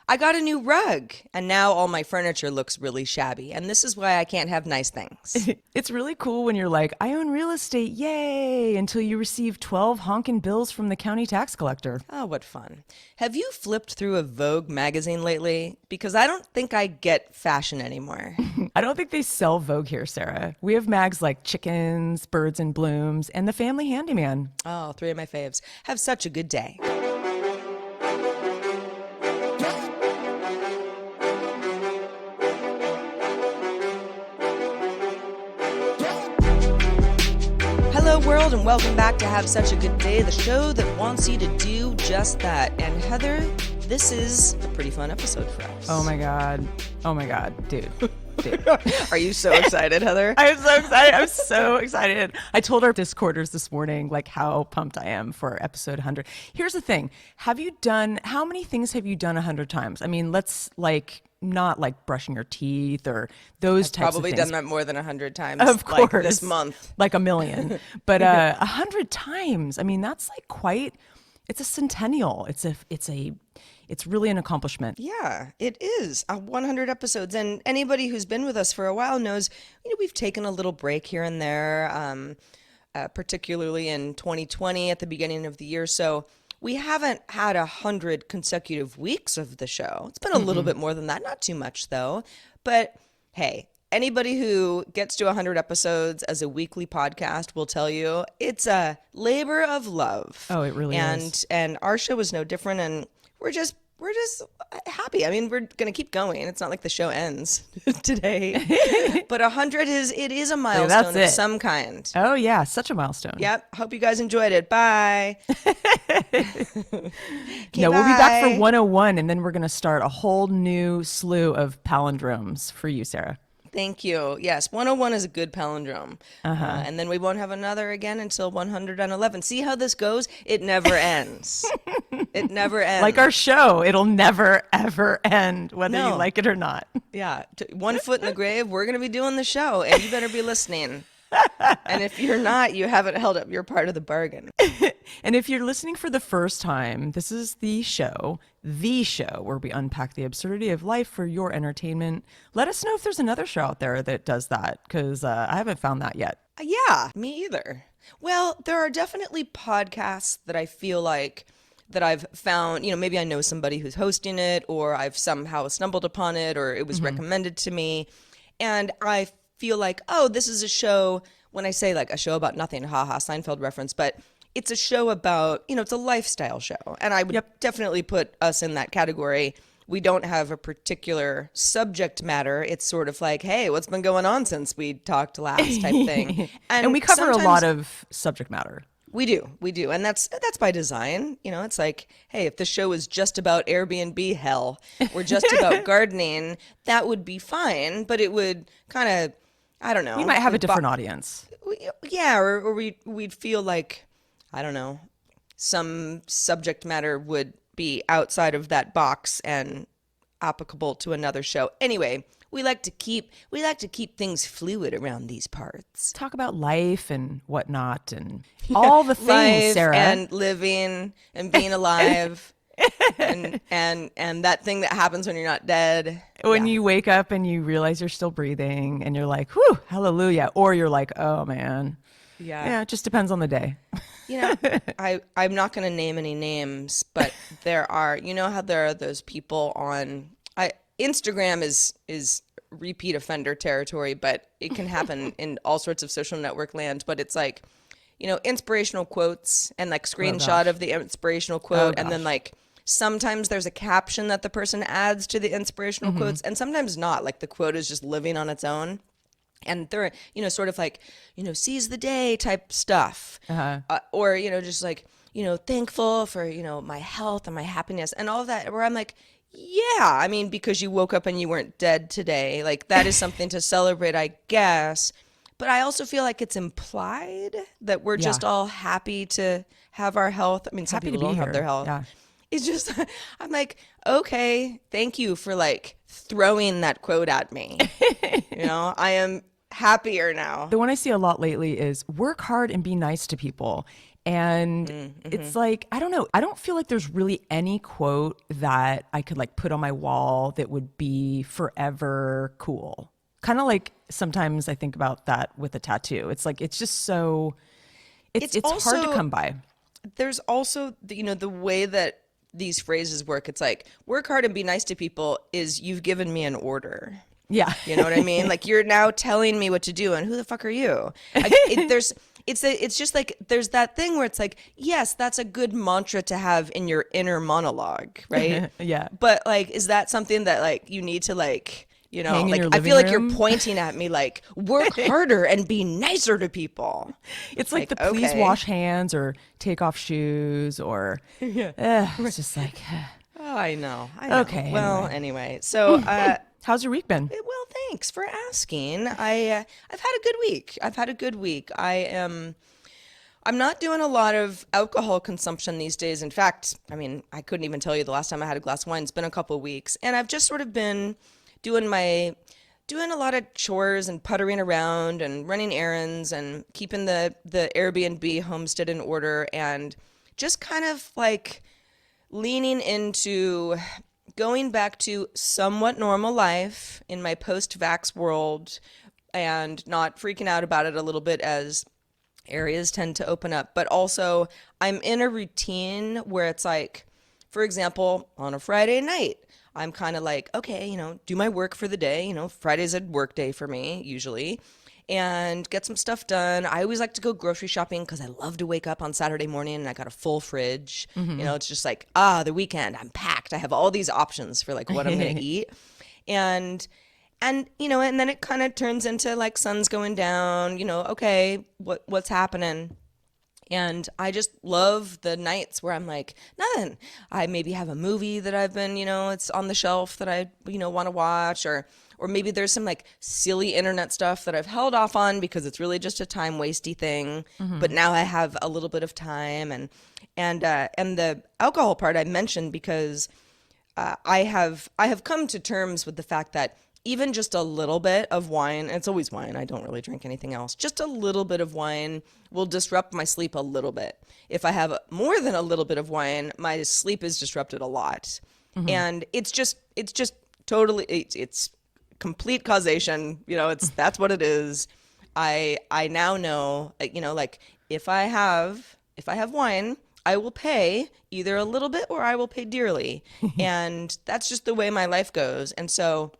I got a new rug, and now all my furniture looks really shabby, and this is why I can't have nice things. It's really cool when you're like, I own real estate, yay, until you receive 12 honking bills from the county tax collector. Oh, what fun. Have you flipped through a Vogue magazine lately? Because I don't think I get fashion anymore. I don't think they sell Vogue here, Sarah. We have mags like Chickens, Birds and Blooms, and The Family Handyman. Oh, three of my faves. Have such a good day. Hello, world, and welcome back to Have Such a Good Day, the show that wants you to do just that. And Heather, this is a pretty fun episode for us. Oh my God. Oh my God, dude. Are you so excited, Heather? I'm so excited. I'm so excited. I told our Discorders this morning, like, how pumped I am for episode 100. Here's the thing. How many things have you done 100 times? I mean, let's not like brushing your teeth or those types of Probably things. done that more than 100 times. Of course. Like this month. Like a million. But 100 times, I mean, that's like it's a centennial. It's really an accomplishment. Yeah, it is 100 episodes. And anybody who's been with us for a while knows, we've taken a little break here and there, particularly in 2020 at the beginning of the year. So we haven't had 100 consecutive weeks of the show. It's been a little bit more than that, not too much though. But hey, anybody who gets to 100 episodes as a weekly podcast will tell you it's a labor of love. Oh, it really is. And our show is no different. And we're just happy. I mean, we're going to keep going. It's not like the show ends today. But 100 is a milestone of some kind. Oh, yeah. Such a milestone. Yep. Hope you guys enjoyed it. Bye. No, we'll be back for 101, and then we're going to start a whole new slew of palindromes for you, Sarah. Thank you. Yes, 101 is a good palindrome. And then we won't have another again until 111. See how this goes? It never ends. It never ends. Like our show, it'll never, ever end, whether you like it or not. Yeah. 1 foot in the grave, we're going to be doing the show, and you better be listening. And if you're not, you haven't held up your part of the bargain. And if you're listening for the first time, this is the show where we unpack the absurdity of life for your entertainment. Let us know if there's another show out there that does that, because I haven't found that yet. Yeah, me either. Well, there are definitely podcasts that I feel like that I've found, maybe I know somebody who's hosting it, or I've somehow stumbled upon it, or it was recommended to me. And I feel like, oh, this is a show, when I say like a show about nothing, haha, Seinfeld reference, but it's a show about, it's a lifestyle show. And I would definitely put us in that category. We don't have a particular subject matter. It's sort of like, hey, what's been going on since we talked last type thing. And we cover a lot of subject matter. We do. And that's by design. It's like, hey, if the show is just about Airbnb hell or just about gardening, that would be fine. But it would kind of, I don't know. We might have a different audience. Yeah, or we'd feel like, I don't know, some subject matter would be outside of that box and applicable to another show. Anyway, we like to keep things fluid around these parts. Talk about life and whatnot and all the things, life Sarah. And living and being alive. and that thing that happens when you're not dead. When you wake up and you realize you're still breathing and you're like, whew, hallelujah. Or you're like, oh man. Yeah, it just depends on the day. I'm not going to name any names, but there are, how there are those people on Instagram is repeat offender territory, but it can happen in all sorts of social network land. But it's like, inspirational quotes and like screenshot of the inspirational quote. And then like sometimes there's a caption that the person adds to the inspirational quotes, and sometimes not. Like the quote is just living on its own. And they're, sort of like, seize the day type stuff. Or, just like, thankful for, my health and my happiness and all of that. Where I'm like, yeah, I mean, because you woke up and you weren't dead today. Like that is something to celebrate, I guess. But I also feel like it's implied that we're just all happy to have our health. I mean, some people don't have their health. Yeah. It's just, I'm like, okay, thank you for like throwing that quote at me. I am happier now. The one I see a lot lately is work hard and be nice to people. And it's like, I don't know. I don't feel like there's really any quote that I could like put on my wall that would be forever cool. Kind of like sometimes I think about that with a tattoo. It's like, it's just so, It's it's hard to also come by. there's also the way that these phrases work. It's like work hard and be nice to people is you've given me an order. Yeah. You know what I mean? Like you're now telling me what to do, and who the fuck are you? It's just like there's that thing where it's like, yes, that's a good mantra to have in your inner monologue, right? Yeah. But like, is that something that like you need to like, Hang in like your I living feel like you're room. pointing at me like work harder and be nicer to people. It's like the Like, please okay. wash hands or take off shoes or, it's just like, Oh, I know. I know. okay. Well, Anyway. anyway, so How's your week been? well, thanks for asking. I've had a good week. I've had a good week. I'm not doing a lot of alcohol consumption these days. In fact, I mean, I couldn't even tell you the last time I had a glass of wine. It's been a couple of weeks, and I've just sort of been doing a lot of chores and puttering around and running errands and keeping the Airbnb homestead in order and just kind of like leaning into going back to somewhat normal life in my post-vax world and not freaking out about it a little bit as areas tend to open up. But also, I'm in a routine where it's like, for example, on a Friday night, I'm kind of like, okay, do my work for the day. Friday's a work day for me, usually, and get some stuff done. I always like to go grocery shopping because I love to wake up on Saturday morning and I got a full fridge. It's just like, the weekend, I'm packed. I have all these options for like what I'm going to eat. And then it kind of turns into like sun's going down, okay, what's happening? And I just love the nights where I'm like, nothing. I maybe have a movie that I've been, it's on the shelf that I, want to watch, or maybe there's some like silly internet stuff that I've held off on because it's really just a time wasty thing. But now I have a little bit of time, and the alcohol part I mentioned because I have come to terms with the fact that even just a little bit of wine, it's always wine, I don't really drink anything else, just a little bit of wine will disrupt my sleep a little bit. If I have more than a little bit of wine, my sleep is disrupted a lot. And it's just totally, it's complete causation, that's what it is. I now know, like if I have wine, I will pay either a little bit or I will pay dearly. And that's just the way my life goes. And so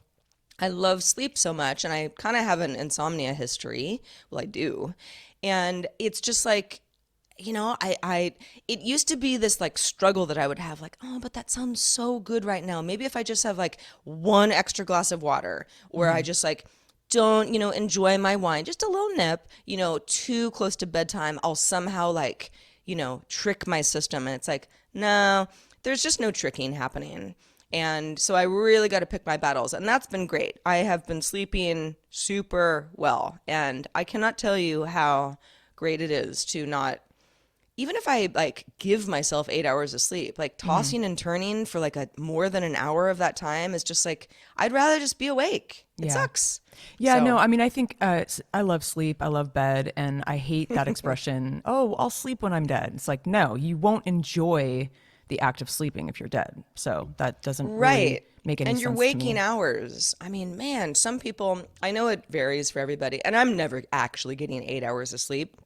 I love sleep so much, and I kind of have an insomnia history. Well, I do. And it's just like, it used to be this like struggle that I would have, like, oh, but that sounds so good right now. Maybe if I just have like one extra glass of water, or I just like don't, enjoy my wine, just a little nip, too close to bedtime, I'll somehow like, trick my system. And it's like, no, there's just no tricking happening. And so I really got to pick my battles. And that's been great. I have been sleeping super well. And I cannot tell you how great it is to not, even if I like give myself 8 hours of sleep, like tossing and turning for like more than an hour of that time is just like, I'd rather just be awake. It sucks. Yeah, So- no, I mean, I think I love sleep. I love bed. And I hate that expression, oh, I'll sleep when I'm dead. It's like, no, you won't enjoy the act of sleeping if you're dead. So that doesn't really make any and sense your to waking me. hours. I mean, man, some people, I know it varies for everybody, and I'm never actually getting 8 hours of sleep.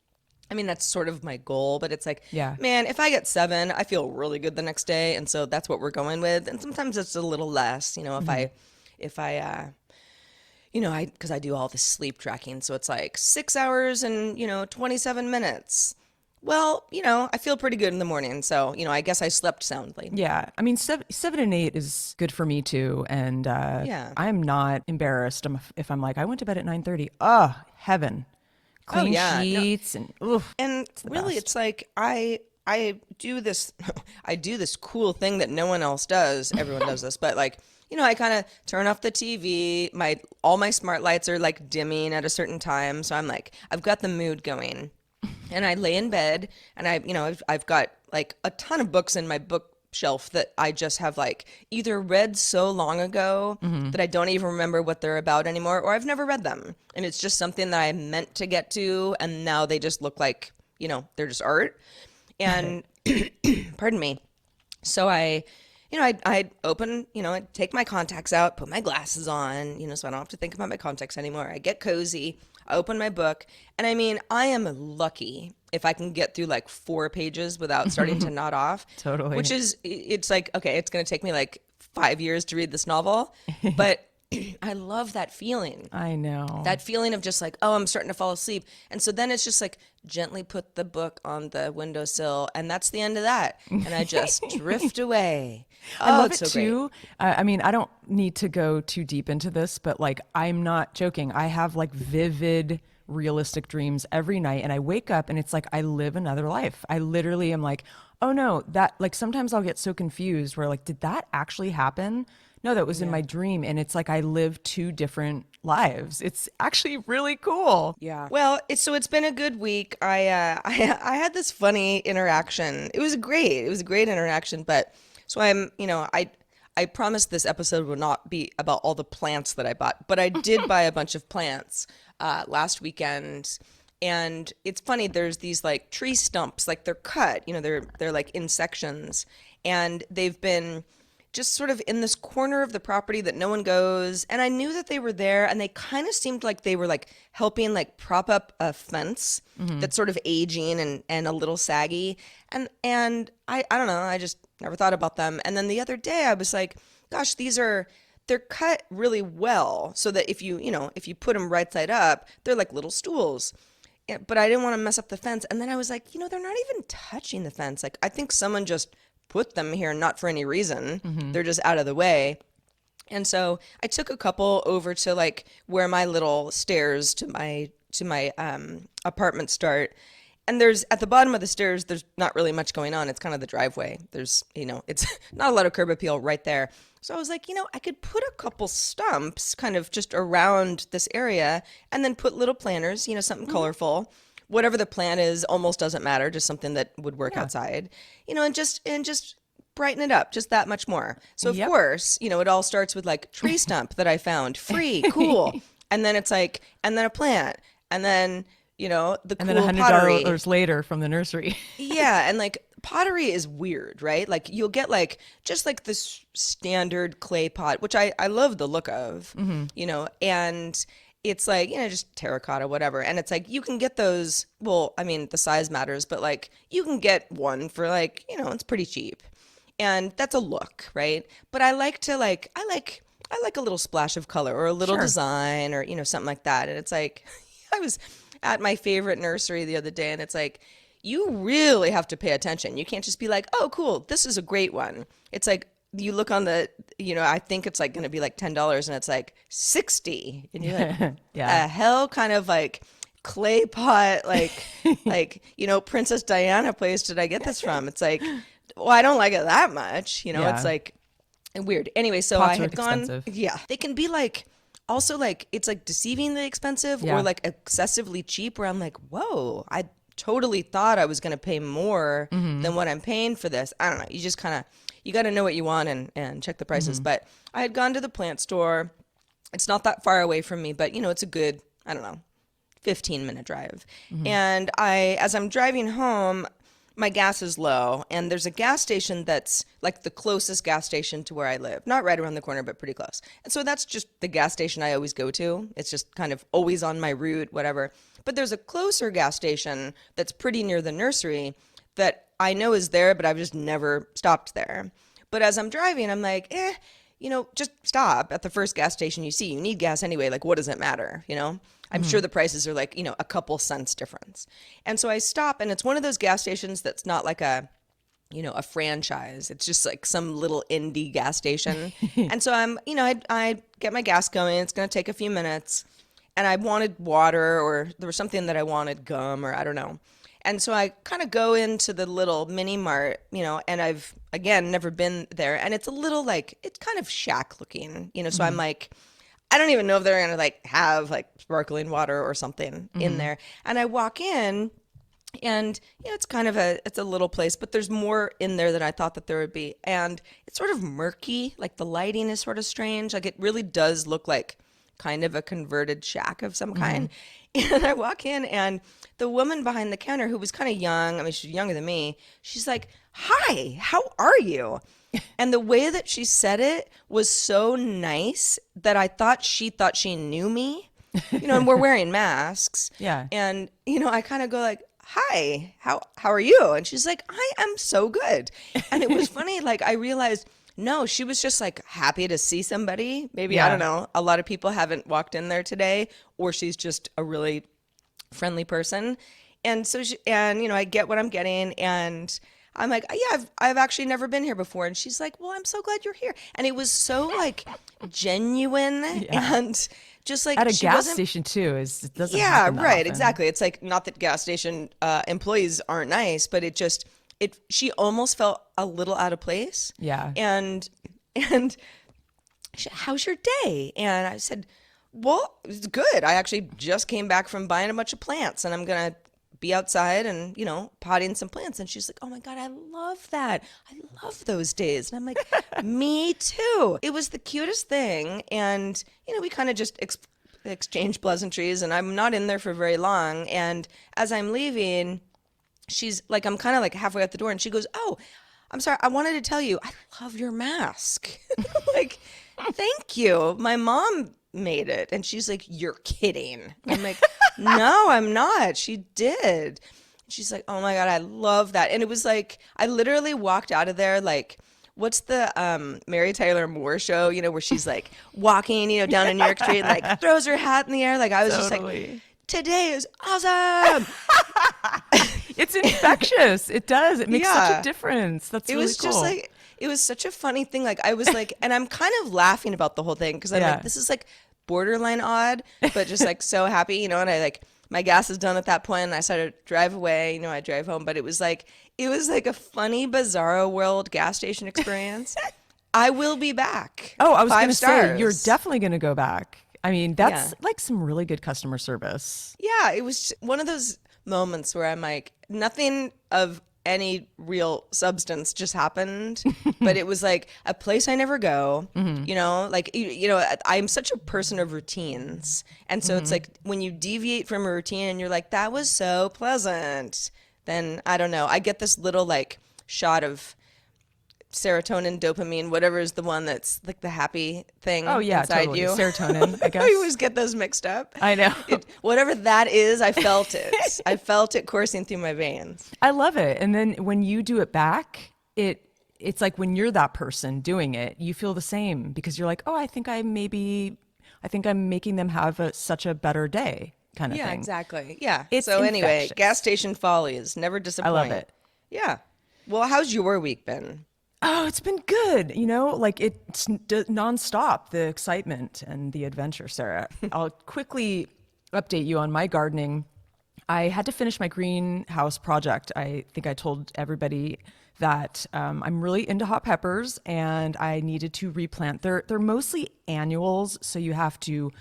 I mean, that's sort of my goal, but it's like, Yeah. man, if I get 7, I feel really good the next day. And so that's what we're going with. And sometimes it's a little less, because I do all this sleep tracking. So it's like 6 hours and, 27 minutes. Well, I feel pretty good in the morning. So, I guess I slept soundly. Yeah, I mean, 7 and 8 is good for me too, and Yeah. I'm not embarrassed if I'm like I went to bed at 9:30. Oh, heaven, clean yeah, no. sheets and oof. And the really, best. it's like I do this I do this cool thing that no one else does. Everyone does this, but like I kind of turn off the TV. All my smart lights are like dimming at a certain time, so I'm like I've got the mood going, and I lay in bed, and I've got like a ton of books in my bookshelf that I just have like either read so long ago that I don't even remember what they're about anymore, or I've never read them, and it's just something that I meant to get to, and now they just look like they're just art. And pardon me. So I'd open, I'd take my contacts out, put my glasses on, so I don't have to think about my contacts anymore. I get cozy, I open my book, and I mean, I am lucky if I can get through like 4 pages without starting to nod off, Totally. which is, it's like, okay, it's going to take me like 5 years to read this novel, but I love that feeling. I know. That feeling of just like, oh, I'm starting to fall asleep. And so then it's just like gently put the book on the windowsill, and that's the end of that. And I just drift away. I Oh, love it's it so great. too. I mean, I don't need to go too deep into this, but like, I'm not joking. I have like vivid, realistic dreams every night, and I wake up and it's like I live another life. I literally am like, oh no, that like sometimes I'll get so confused where like, did that actually happen? No, that was in Yeah. my dream. And it's like I live two different lives. It's actually really cool. Yeah. Well, it's been a good week. I had this funny interaction. It was great. It was a great interaction, but so I promised this episode would not be about all the plants that I bought, but I did buy a bunch of plants last weekend. And it's funny, there's these like tree stumps, like they're cut, they're like in sections, and they've been just sort of in this corner of the property that no one goes. And I knew that they were there, and they kind of seemed like they were like helping like prop up a fence that's sort of aging and a little saggy. And I don't know, I just never thought about them. And then the other day I was like, gosh, they're cut really well so that if you put them right side up, they're like little stools. Yeah, but I didn't want to mess up the fence. And then I was like, they're not even touching the fence. Like, I think someone just put them here not for any reason. They're just out of the way. And so I took a couple over to like where my little stairs to my apartment start. And there's at the bottom of the stairs, there's not really much going on. It's kind of the driveway. There's, it's not a lot of curb appeal right there. So I was like, I could put a couple stumps kind of just around this area and then put little planters, something colorful. Whatever the plant is almost doesn't matter, just something that would work Yeah. outside, and just brighten it up just that much more. So of Yep. course, it all starts with like tree stump that I found, free, cool. And then it's like, and then a plant, and then, the And then a cool hundred pottery. dollars later from the nursery. Yeah, and like pottery is weird, right? Like you'll get like just like this standard clay pot, which I love the look of, and it's like, just terracotta, whatever. And it's like you can get those, well, I mean, the size matters, but like you can get one for like, it's pretty cheap. And that's a look, right? But I like to like I like a little splash of color or a little Sure. design or something like that. And it's like I was at my favorite nursery the other day, and it's like you really have to pay attention. You can't just be like, "Oh, cool, this is a great one." It's like you look on the, I think it's like going to be like $10, and it's like 60, and you're like, Yeah. "The hell kind of like clay pot like Princess Diana place did I get this from?" It's like, well, I don't like it that much. It's Yeah. like weird. Anyway, so I Pots are had gone, expensive. yeah, they can be like, also like, it's like deceivingly expensive Yeah. or like excessively cheap where I'm like, whoa, I totally thought I was going to pay more than what I'm paying for this. I don't know. You just kind of, you got to know what you want and check the prices. But I had gone to the plant store. It's not that far away from me, but it's a good, I don't know, 15-minute drive. And as I'm driving home, my gas is low, and there's a gas station that's like the closest gas station to where I live. Not right around the corner, but pretty close. And so that's just the gas station I always go to. It's just kind of always on my route, whatever. But there's a closer gas station that's pretty near the nursery that I know is there, but I've just never stopped there. But as I'm driving, I'm like, just stop at the first gas station you see. You need gas anyway. Like, what does it matter? I'm sure the prices are like, a couple cents difference. And so I stop, and it's one of those gas stations that's not like a franchise. It's just like some little indie gas station. And so I get my gas going. It's going to take a few minutes. And I wanted water, or there was something that I wanted, gum, or I don't know. And so I kind of go into the little mini mart, and I've, again, never been there. And it's a little like, it's kind of shack looking, so I'm like, I don't even know if they're going to like have like sparkling water or something in there. And I walk in, and it's kind of it's a little place, but there's more in there than I thought that there would be. And it's sort of murky, like the lighting is sort of strange. Like it really does look like kind of a converted shack of some kind. And I walk in, and the woman behind the counter, who was kind of young, I mean, she's younger than me, she's like, "Hi, how are you?" And the way that she said it was so nice that I thought she knew me, and we're wearing masks. Yeah. And, I kind of go like, "Hi, how are you?" And she's like, "I am so good." And it was funny, like I realized, no, she was just like happy to see somebody. Maybe, I Yeah. don't know, a lot of people haven't walked in there today, or she's just a really friendly person. And so I get what I'm getting, and I'm like, "Yeah, I've actually never been here before." And she's like, "Well, I'm so glad you're here." And it was so like genuine and just like At a she gas wasn't. station too, it doesn't Yeah, happen that right, often. exactly. It's like, not that gas station employees aren't nice, but she almost felt a little out of place. Yeah. And "How's your day?" And I said, "Well, it's good. I actually just came back from buying a bunch of plants, and I'm gonna be outside and, potting some plants." And she's like, "Oh my God, I love that. I love those days." And I'm like, "Me too." It was the cutest thing. And, we kind of just exchanged pleasantries, and I'm not in there for very long. And as I'm leaving, she's like, I'm kind of like halfway out the door, and she goes, "Oh, I'm sorry. I wanted to tell you, I love your mask." I'm like, "Thank you. My mom made it." And she's like, "You're kidding." I'm like, "No, I'm not. She did." She's like, "Oh my God, I love that." And it was like, I literally walked out of there like, what's the Mary Tyler Moore show, where she's like walking, down a New York street and like throws her hat in the air. Like I was just like, Totally. "Today is awesome." It's infectious. It does. It makes such Yeah. a difference. That's It really was cool. just like, it was such a funny thing. Like I was like, and I'm kind of laughing about the whole thing because I'm Yeah. like, this is like borderline odd, but just like so happy, and I like, my gas is done at that point, and I started to drive away, I drive home, but it was like a funny, bizarro world gas station experience. I will be back. Oh, I was going 5 to say, stars. you're definitely going to go back. I mean, that's Yeah. like some really good customer service. Yeah, it was one of those moments where I'm like, nothing of any real substance just happened, but it was like a place I never go. Like I'm such a person of routines, and so it's like when you deviate from a routine and you're like, "That was so pleasant," then I don't know, I get this little like shot of serotonin, dopamine, whatever is the one that's like the happy thing Oh, yeah, inside totally. you. Serotonin, I guess. I always get those mixed up. I know. Whatever that is, I felt it. I felt it coursing through my veins. I love it. And then when you do it back, it's like when you're that person doing it, you feel the same because you're like, "Oh, I think I'm making them have such a better day," kind of Yeah, thing. exactly. Yeah. It's So anyway, infectious. gas station follies never disappoint. I love it. Yeah. Well, how's your week been? Oh, it's been good. Like it's nonstop, the excitement and the adventure, Sarah. I'll quickly update you on my gardening. I had to finish my greenhouse project. I think I told everybody that I'm really into hot peppers and I needed to replant. They're mostly annuals, so you have to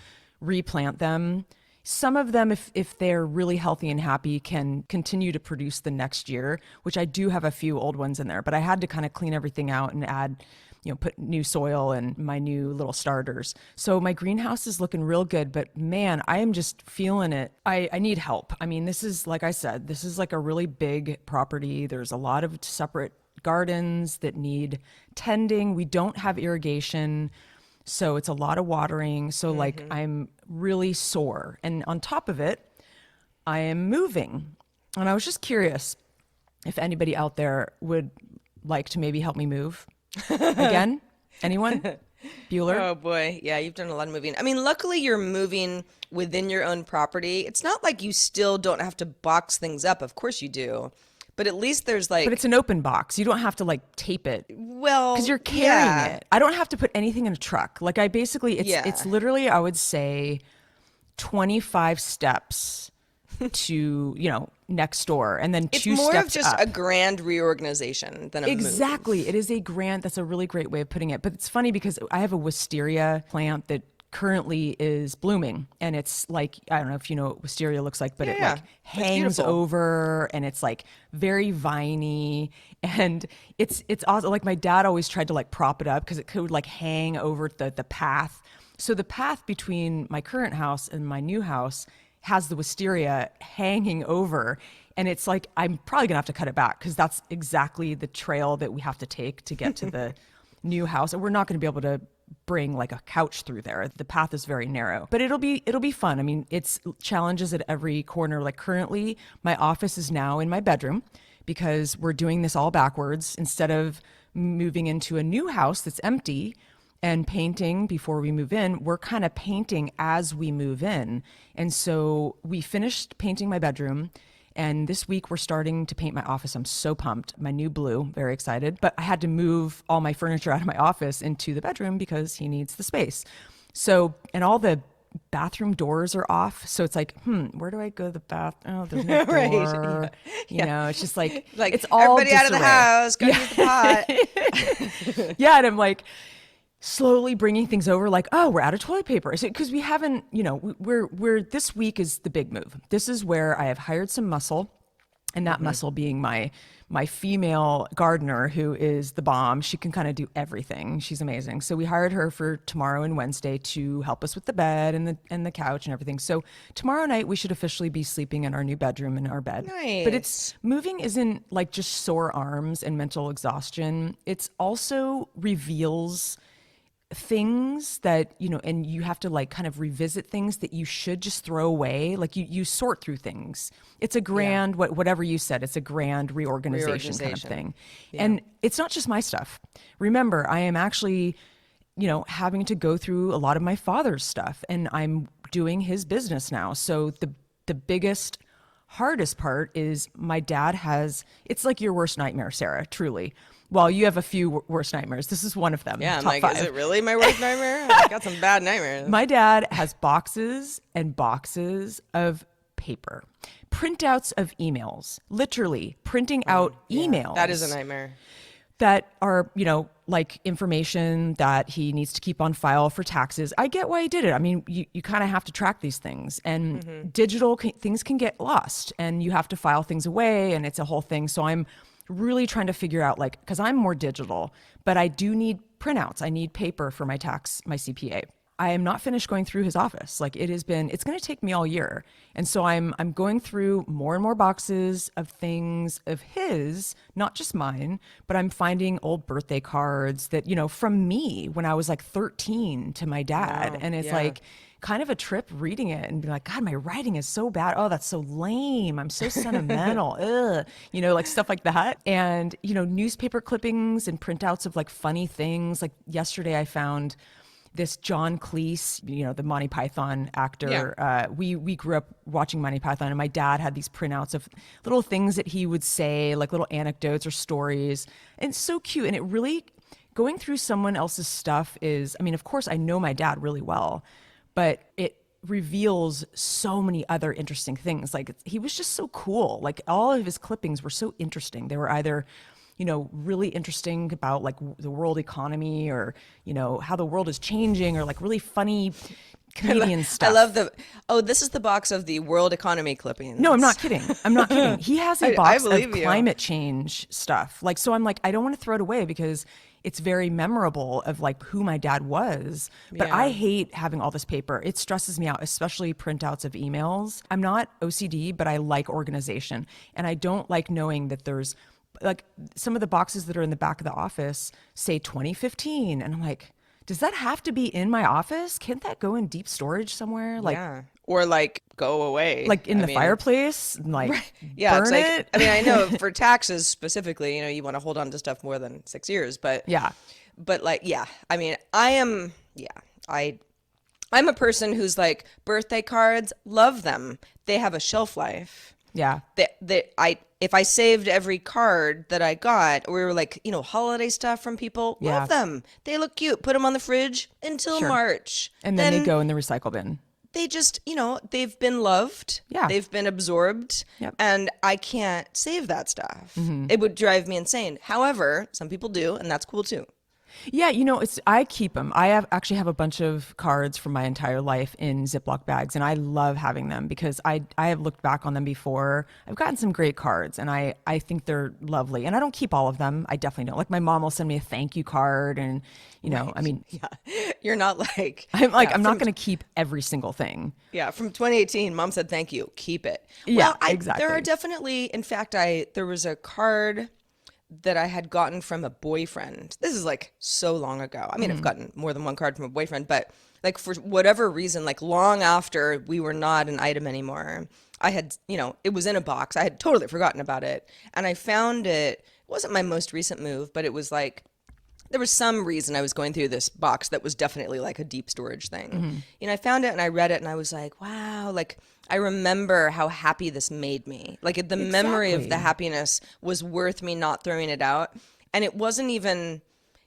replant them. Some of them, if they're really healthy and happy, can continue to produce the next year, which I do have a few old ones in there, but I had to kind of clean everything out and add, put new soil and my new little starters. So my greenhouse is looking real good, but man, I am just feeling it. I need help. I mean, this is, like I said, this is like a really big property. There's a lot of separate gardens that need tending. We don't have irrigation. So it's a lot of watering. So like I'm really sore. And on top of it, I am moving. And I was just curious if anybody out there would like to maybe help me move again. Anyone? Bueller? Oh boy. Yeah, you've done a lot of moving. I mean, luckily you're moving within your own property. It's not like you still don't have to box things up. Of course you do. But at least there's like, But it's an open box. You don't have to like tape it well, because you're carrying yeah. it. I don't have to put anything in a truck. Like I basically, Yeah. it's literally, I would say 25 steps to, next door and then It's two more steps of just up. a grand reorganization than a move. Exactly. It is a grant. That's a really great way of putting it. But it's funny because I have a wisteria plant that currently is blooming, and it's like, I don't know if you know what wisteria looks like, but Yeah, it yeah. like It's hangs beautiful. over, and it's like very viney, and it's awesome. Like my dad always tried to like prop it up because it could like hang over the path. So the path between my current house and my new house has the wisteria hanging over, and it's like I'm probably gonna have to cut it back because that's exactly the trail that we have to take to get to the new house, and we're not going to be able to bring like a couch through there. The path is very narrow, but it'll be fun. I mean, it's challenges at every corner. Like currently my office is now in my bedroom because we're doing this all backwards. Instead of moving into a new house that's empty and painting before we move in, we're kind of painting as we move in. And so we finished painting my bedroom, and this week we're starting to paint my office. I'm so pumped. My new blue, very excited. But I had to move all my furniture out of my office into the bedroom because he needs the space. So, and all the bathroom doors are off. So it's like, where do I go to the bath? Oh, there's no Right. door. Yeah. You Yeah. know, it's just like, Like it's all everybody out of the disarray. house, go use the pot. Yeah, and I'm like slowly bringing things over, like, oh, we're out of toilet paper. Because we haven't, we're this week is the big move. This is where I have hired some muscle, and that muscle being my female gardener, who is the bomb. She can kind of do everything. She's amazing. So we hired her for tomorrow and Wednesday to help us with the bed and the couch and everything. So tomorrow night we should officially be sleeping in our new bedroom in our bed. But it's Nice. moving isn't like just sore arms and mental exhaustion. It's also reveals things that, and you have to like kind of revisit things that you should just throw away. Like you sort through things. It's a Yeah. grand, whatever you said, it's a grand reorganization kind of Reorganization. thing. Yeah. And it's not just my stuff. Remember, I am actually, having to go through a lot of my father's stuff, and I'm doing his business now. So the biggest, hardest part is my dad has, it's like your worst nightmare, Sarah, truly. Well, you have a few worst nightmares. This is one of them. Yeah, I'm Top like, five. is it really my worst nightmare? I got some bad nightmares. My dad has boxes and boxes of paper, printouts of emails, literally printing out Yeah, emails that is a nightmare. that are, like information that he needs to keep on file for taxes. I get why he did it. I mean, you kind of have to track these things, and things can get lost, and you have to file things away, and it's a whole thing. So I'm really trying to figure out, like, because I'm more digital, but I do need printouts. I need paper for my tax, my CPA. I am not finished going through his office. Like it's going to take me all year. And so I'm going through more and more boxes of things of his, not just mine, but I'm finding old birthday cards that, from me when I was like 13 to my dad. Wow. And it's Yeah. like kind of a trip reading it and be like, God, my writing is so bad. Oh, that's so lame. I'm so sentimental. Ugh. Like stuff like that. And, newspaper clippings and printouts of like funny things. Like yesterday I found this John Cleese, the Monty Python actor. Yeah. We grew up watching Monty Python, and my dad had these printouts of little things that he would say, like little anecdotes or stories. And it's so cute. And it really, going through someone else's stuff is, I mean, of course I know my dad really well, but it reveals so many other interesting things. Like he was just so cool. Like all of his clippings were so interesting. They were either really interesting about like the world economy, or, how the world is changing, or like really funny comedian stuff. I love this is the box of the world economy clippings. No, I'm not kidding. I'm not kidding. He has a I box of believe you. climate change stuff. Like, so I'm like, I don't want to throw it away because it's very memorable of like who my dad was. But Yeah. I hate having all this paper. It stresses me out, especially printouts of emails. I'm not OCD, but I like organization. And I don't like knowing that there's like some of the boxes that are in the back of the office say 2015. And I'm like, does that have to be in my office? Can't that go in deep storage somewhere? Like, Yeah. Or like go away. like in I the mean, fireplace? Like, Yeah, burn it's like it? I mean, I know for taxes specifically, you want to hold on to stuff more than 6 years, but Yeah. but like yeah, I mean, I'm a person who's like birthday cards, love them. They have a shelf life. Yeah. If I saved every card that I got, or we were like, holiday stuff from people, Yeah. love them. They look cute. Put them on the fridge until Sure. March. And then they go in the recycle bin. They just, they've been loved. Yeah. They've been absorbed. Yep. And I can't save that stuff. Mm-hmm. It would drive me insane. However, some people do, and that's cool too. Yeah, I keep them. Actually have a bunch of cards from my entire life in Ziploc bags, and I love having them because I have looked back on them before. I've gotten some great cards, and I think they're lovely. And I don't keep all of them. I definitely don't. Like my mom will send me a thank you card, and I Right. mean, Yeah. You're not like, I'm like yeah, I'm not from going to keep every single thing. yeah, from 2018, mom said thank you, keep it. Yeah, Well, I there are exactly. definitely, in fact, I there was a card that I had gotten from a boyfriend. This is like so long ago. I mean, I've gotten more than one card from a boyfriend, but like for whatever reason, like long after we were not an item anymore, I had, it was in a box. I had totally forgotten about it. And I found it. It wasn't my most recent move, but it was like there was some reason I was going through this box that was definitely like a deep storage thing. I found it and I read it and I was like, wow, like I remember how happy this made me. Like the memory of the Exactly. happiness was worth me not throwing it out. And it wasn't even,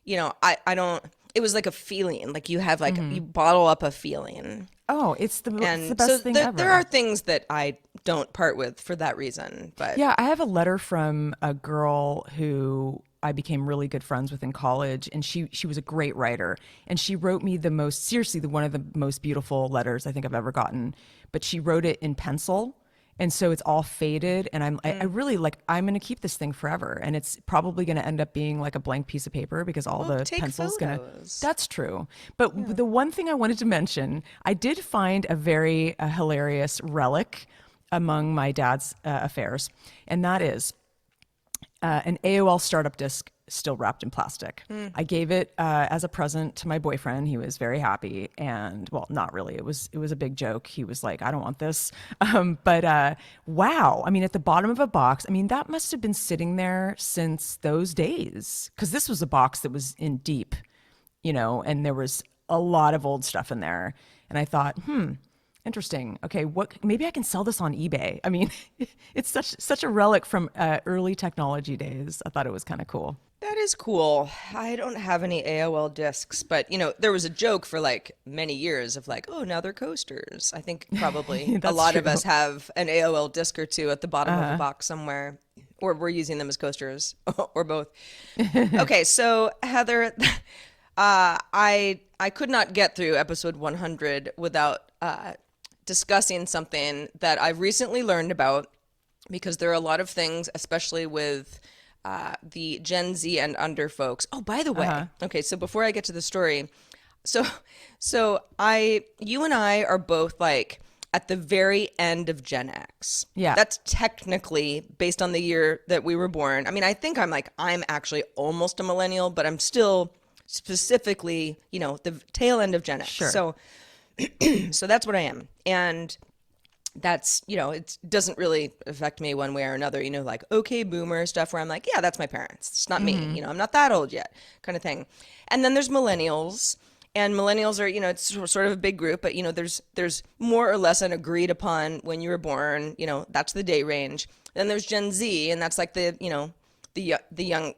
I don't, it was like a feeling. Like you have like, you bottle up a feeling. Oh, it's the And so best thing there are ever. things that I don't part with for that reason. But Yeah, I have a letter from a girl who I became really good friends with in college, and she was a great writer, and she wrote me the most seriously the one of the most beautiful letters I think I've ever gotten. But she wrote it in pencil, and so it's all faded, and I really like I'm going to keep this thing forever, and it's probably going to end up being like a blank piece of paper because all well, the take pencil's going to. photos. That's true. But Yeah. the one thing I wanted to mention, I did find a very hilarious relic among my dad's affairs, and that is an AOL startup disk still wrapped in plastic. I gave it as a present to my boyfriend. He was very happy, and well, not really. It was a big joke. He was like, "I don't want this," but wow. I mean, at the bottom of a box. I mean, that must have been sitting there since those days, because this was a box that was in deep, and there was a lot of old stuff in there. And I thought, interesting. Okay, what? Maybe I can sell this on eBay. I mean, it's such a relic from early technology days. I thought it was kind of cool. That is cool. I don't have any AOL discs, but there was a joke for like many years of like, oh, now they're coasters. I think probably a That's lot of true. us have an AOL disc or two at the bottom of a box somewhere, or we're using them as coasters, or both. Okay, so Heather, I could not get through episode 100 without discussing something that I've recently learned about because there are a lot of things, especially with the Gen Z and under folks. Oh, by the way, okay, so before I get to the story, so you and I are both like at the very end of Gen X. Yeah. That's technically based on the year that we were born. I mean, I think I'm actually almost a millennial, but I'm still specifically, the tail end of Gen X. Sure. So that's what I am. And that's, it doesn't really affect me one way or another, like, okay, boomer stuff where I'm like, yeah, that's my parents. It's not me. I'm not that old yet, kind of thing. And then there's millennials. And millennials are, it's sort of a big group, but there's more or less an agreed upon when you were born, that's the day range. Then there's Gen Z, and that's like the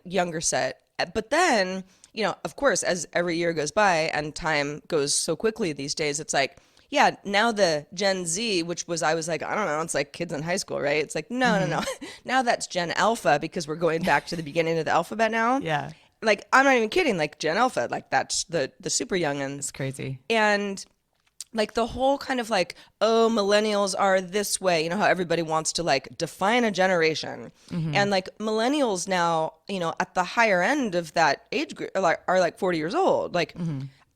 younger set. But then, of course, as every year goes by and time goes so quickly these days, it's like, yeah, now the Gen Z, I was like, I don't know, it's like kids in high school, right? It's like, no, no, no. Now that's Gen Alpha because we're going back to the beginning of the alphabet now. Yeah. Like, I'm not even kidding, like Gen Alpha, like that's the super It's youngins. crazy. And like the whole kind of like, oh, millennials are this way, how everybody wants to like define a generation. And like millennials now, at the higher end of that age group are like 40 years old. Like,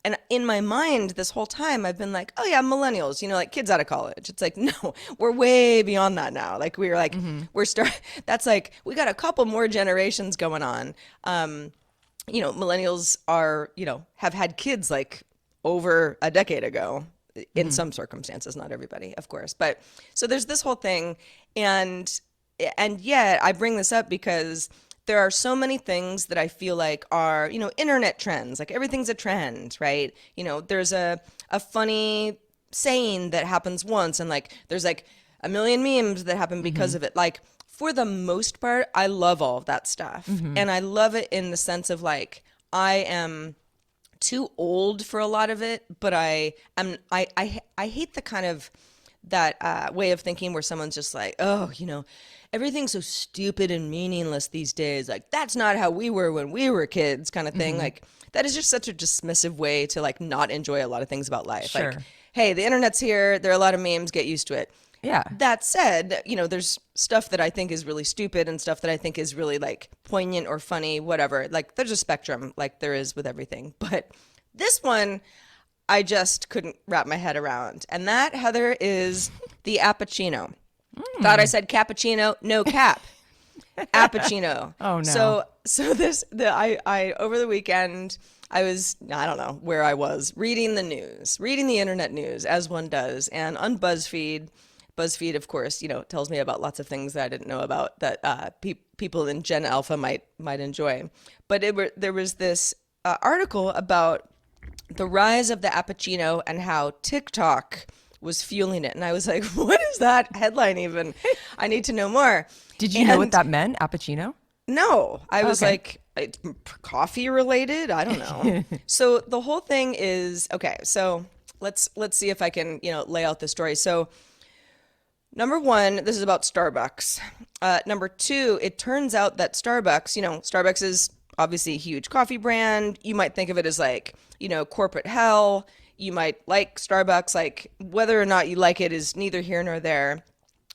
and in my mind this whole time I've been like, oh yeah, millennials, like kids out of college. It's like, no, we're way beyond that now. Like we're like, that's like, we got a couple more generations going on. Millennials are, have had kids like over a decade ago in some circumstances, not everybody, of course. But so there's this whole thing. And yet I bring this up because there are so many things that I feel like are, internet trends. Like everything's a trend, right? There's a funny saying that happens once and like there's like a million memes that happen because of it. Like for the most part, I love all of that stuff. And I love it in the sense of like I am too old for a lot of it, but I hate the kind of way of thinking where someone's just like, oh, everything's so stupid and meaningless these days. Like, that's not how we were when we were kids, kind of thing. Like, that is just such a dismissive way to like not enjoy a lot of things about life. Sure. Like, hey, the internet's here. There are a lot of memes. Get used to it. Yeah. That said, there's stuff that I think is really stupid and stuff that I think is really like poignant or funny, whatever. Like, there's a spectrum, like there is with everything. But this one, I just couldn't wrap my head around. And that, Heather, is the appuccino. Thought I said cappuccino, no cap. Appuccino. Oh no. I over the weekend, I don't know where I was, reading the internet news, as one does. And on BuzzFeed, of course, tells me about lots of things that I didn't know about that people in Gen Alpha might enjoy. But there was this article about the rise of the appuccino and how TikTok was fueling it. And I was like, what is that headline even? I need to know more. Did you know what that meant, appuccino? No, I was like, it's coffee related? I don't know. So the whole thing is, okay, so let's see if I can, lay out the story. So number one, this is about Starbucks. Number two, it turns out that Starbucks is obviously a huge coffee brand. You might think of it as like, corporate hell. You might like Starbucks, like whether or not you like it is neither here nor there.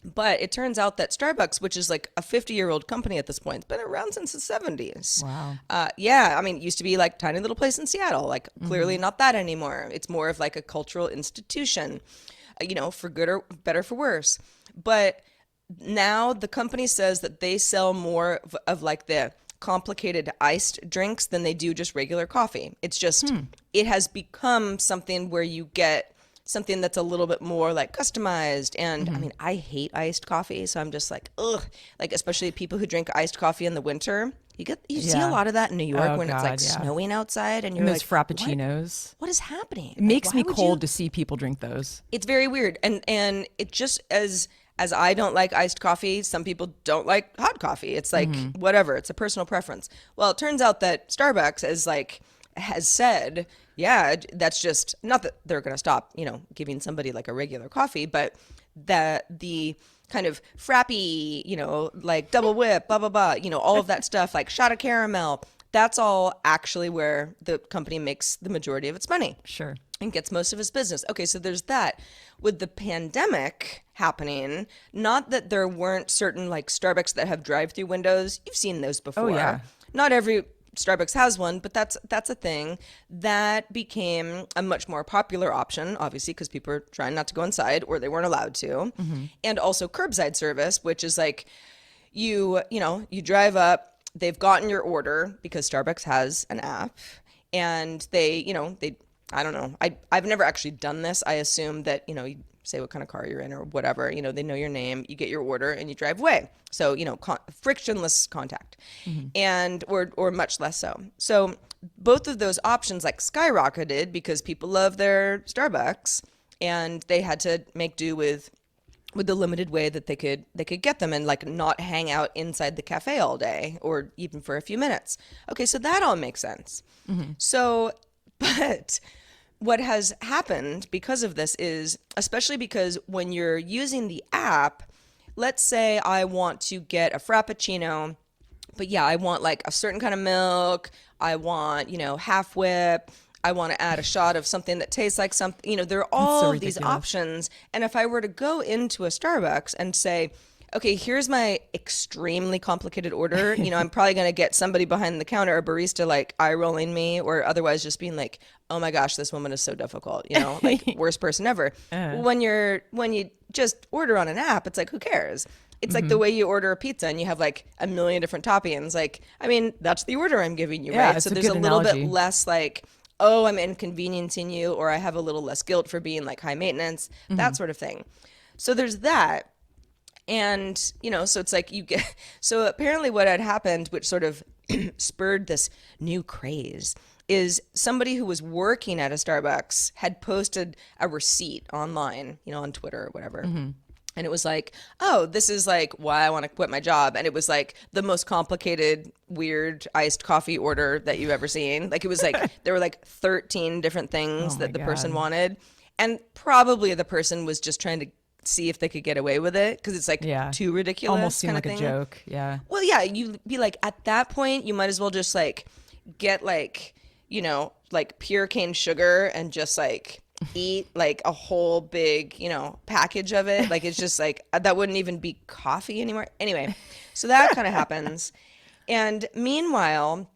But it turns out that Starbucks, which is like a 50-year-old company at this point, it's been around since the 70s. Wow. Yeah, I mean, it used to be like tiny little place in Seattle, like clearly not that anymore. It's more of like a cultural institution, for good or better for worse. But now the company says that they sell more of like the complicated iced drinks than they do just regular coffee. It's just, it has become something where you get something that's a little bit more like customized. And I mean, I hate iced coffee. So I'm just like, ugh, like, especially people who drink iced coffee in the winter. You see a lot of that in New York when it's like snowing outside and you're those like, frappuccinos. what is happening? It makes me cold to see people drink those. It's very weird. And it just, as I don't like iced coffee, some people don't like hot coffee. It's like, whatever. It's a personal preference. Well, it turns out that Starbucks has said, yeah, that's just not that they're going to stop, giving somebody like a regular coffee, but that the kind of frappy, like double whip, blah, blah, blah, all of that stuff, like shot of caramel, that's all actually where the company makes the majority of its money. Sure. And gets most of its business. Okay, so there's that. With the pandemic happening, not that there weren't certain like Starbucks that have drive-through windows. You've seen those before. Oh, yeah. Not every Starbucks has one, but that's a thing that became a much more popular option, obviously, because people are trying not to go inside or they weren't allowed to. And also curbside service, which is like you drive up, they've gotten your order because Starbucks has an app, and they I don't know. I've never actually done this. I assume that, you say what kind of car you're in or whatever, they know your name, you get your order and you drive away. So, frictionless contact and, or much less so. So both of those options like skyrocketed because people love their Starbucks and they had to make do with the limited way that they could get them and like not hang out inside the cafe all day or even for a few minutes. Okay. So that all makes sense. So, but what has happened because of this is, especially because when you're using the app, let's say I want to get a frappuccino, but yeah, I want like a certain kind of milk. I want, half whip. I want to add a shot of something that tastes like something, there are all of these options. And if I were to go into a Starbucks and say, okay, here's my extremely complicated order. I'm probably going to get somebody behind the counter, a barista, like eye rolling me or otherwise just being like, oh my gosh, this woman is so difficult, like worst person ever. When you just order on an app, it's like, who cares? It's like the way you order a pizza and you have like a million different toppings. Like, I mean, that's the order I'm giving you, right? So there's a little bit less like, oh, I'm inconveniencing you, or I have a little less guilt for being like high maintenance, that sort of thing. So there's that. And, so it's like so apparently what had happened, which sort of spurred this new craze, is somebody who was working at a Starbucks had posted a receipt online, on Twitter or whatever. And it was like, oh, this is like why I want to quit my job. And it was like the most complicated, weird iced coffee order that you've ever seen. Like it was like, there were like 13 different things that the person wanted. And probably the person was just trying to see if they could get away with it because it's like Yeah. too ridiculous Almost seemed kind like of a thing. joke. Yeah. Well, yeah, you be like at that point, you might as well just like get like, like pure cane sugar and just like eat like a whole big, package of it. Like it's just like that wouldn't even be coffee anymore. Anyway, so that kind of happens. And meanwhile,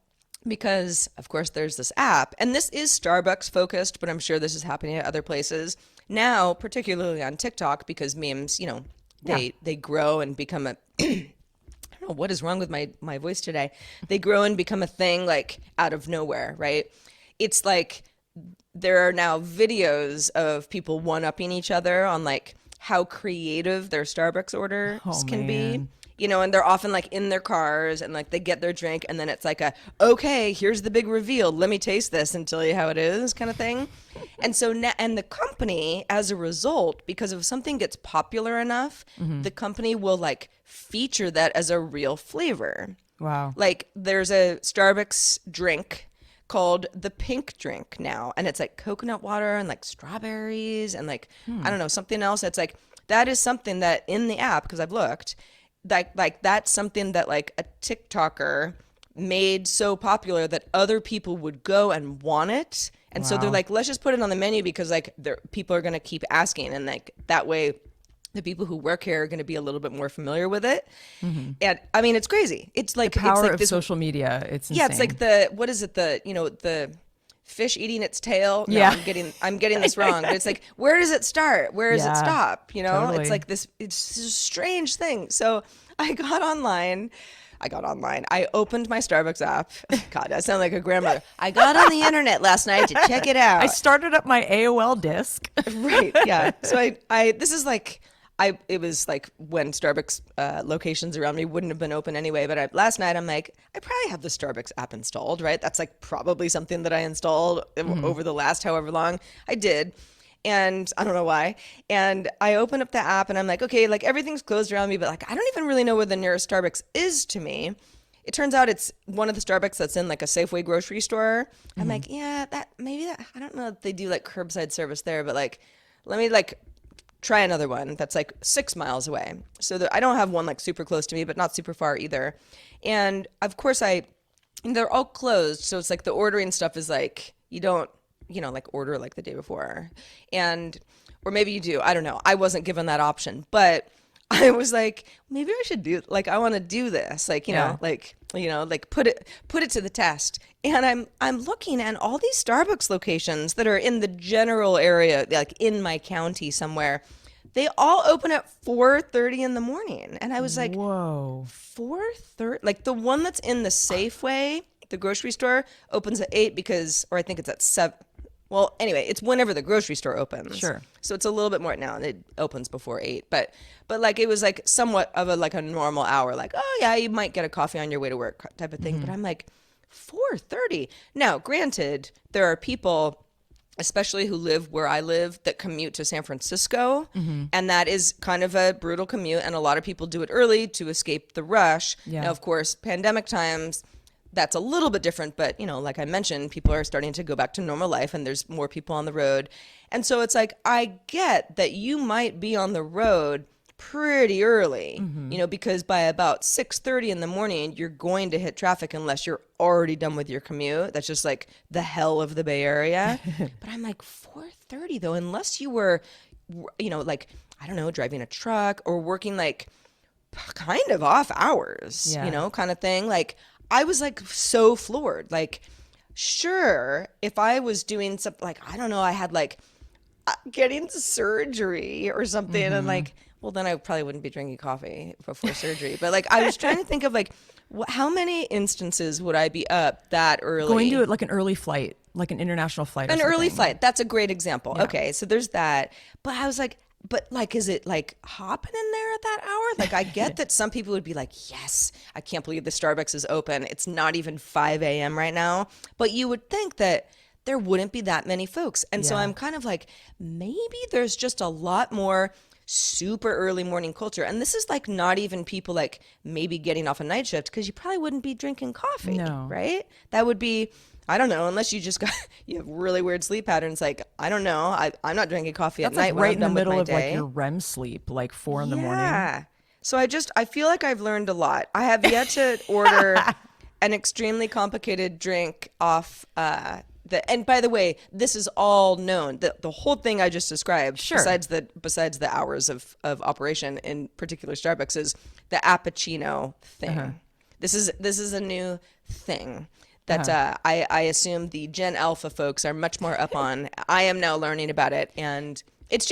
because of course there's this app, and this is Starbucks focused, but I'm sure this is happening at other places now, particularly on TikTok, because memes, they grow and become a I don't know what is wrong with my voice today. They grow and become a thing like out of nowhere, right? It's like there are now videos of people one-upping each other on like how creative their Starbucks orders Oh, can be. man. And they're often like in their cars and like they get their drink and then it's like okay, here's the big reveal. Let me taste this and tell you how it is kind of thing. And so now, and the company, as a result, because if something gets popular enough, the company will like feature that as a real flavor. Wow. Like there's a Starbucks drink called the pink drink now, and it's like coconut water and like strawberries and like I don't know, something else that's like that is something that in the app, because I've looked, like that's something that like a TikToker made so popular that other people would go and want it. And so they're Wow. like, let's just put it on the menu because like people are going to keep asking, and like that way the people who work here are going to be a little bit more familiar with it. And I mean, it's crazy. It's like Power it's like of this, social media. It's insane. yeah, it's like what is it, the fish eating its tail. No, Yeah. I'm getting this wrong, but it's like, where does it start? Where does it Yeah, stop? totally. It's like it's a strange thing. So I got online. I opened my Starbucks app. God, I sound like a grandmother. I got on the internet last night to check it out. I started up my AOL disk. Right. Yeah. So this is like, it was like when Starbucks locations around me wouldn't have been open anyway. But last night I'm like, I probably have the Starbucks app installed, right? That's like probably something that I installed over the last however long I did. And I don't know why. And I open up the app and I'm like, okay, like everything's closed around me, but like I don't even really know where the nearest Starbucks is to me. It turns out it's one of the Starbucks that's in like a Safeway grocery store. I'm like, yeah, I don't know if they do like curbside service there, but like, let me like try another one that's like 6 miles away. So I don't have one like super close to me, but not super far either. And of course they're all closed. So it's like the ordering stuff is like, you don't, like order like the day before. Or maybe you do, I don't know. I wasn't given that option, but I was like, maybe I should do, like, I want to do this. Like, like put it to the test. And I'm looking at all these Starbucks locations that are in the general area, like in my county somewhere. They all open at 4:30 in the morning. And I was like, Whoa. 4:30? Like the one that's in the Safeway, the grocery store, opens at 8 or I think it's at 7. Well, anyway, it's whenever the grocery store opens. Sure. So it's a little bit more now, and it opens before 8. But like it was like somewhat of a normal hour. Like, oh yeah, you might get a coffee on your way to work type of thing. But I'm like, 4:30. Now, granted, there are people, especially who live where I live, that commute to San Francisco. And that is kind of a brutal commute. And a lot of people do it early to escape the rush. Yeah. Now, of course, pandemic times, that's a little bit different. But, like I mentioned, people are starting to go back to normal life and there's more people on the road. And so it's like, I get that you might be on the road pretty early, because by about 6:30 in the morning, you're going to hit traffic unless you're already done with your commute. That's just like the hell of the Bay Area. But I'm like, 4:30 though, unless you were, like, I don't know, driving a truck or working like kind of off hours, Yeah. kind of thing. Like, I was like so floored. Like, sure, if I was doing something like, I don't know, I had like getting surgery or something, and like, well, then I probably wouldn't be drinking coffee before surgery. But like, I was trying to think of like, how many instances would I be up that early? Going to it like an early flight, like an international flight. Or An early something. flight. That's a great example. Yeah. Okay, so there's that. But I was like, but like, is it like hopping in there at that hour? Like, I get that some people would be like, yes, I can't believe the Starbucks is open. It's not even 5 a.m. right now. But you would think that there wouldn't be that many folks. And so Yeah. I'm kind of like, maybe there's just a lot more super early morning culture. And this is like not even people like maybe getting off a night shift, because you probably wouldn't be drinking coffee, No. right? That would be, I don't know, unless you just got you have really weird sleep patterns. Like, I don't know. I'm not drinking coffee at That's like night when right I'm in the done with middle my of like your day. REM sleep, like 4 in the morning. Yeah. So I feel like I've learned a lot. I have yet to order an extremely complicated drink off and by the way, this is all known. The whole thing I just described, Sure. besides the hours of operation in particular Starbucks, is the appuccino Uh-huh. thing. This is a new thing that Uh-huh. I assume the Gen Alpha folks are much more up on. I am now learning about it, and it's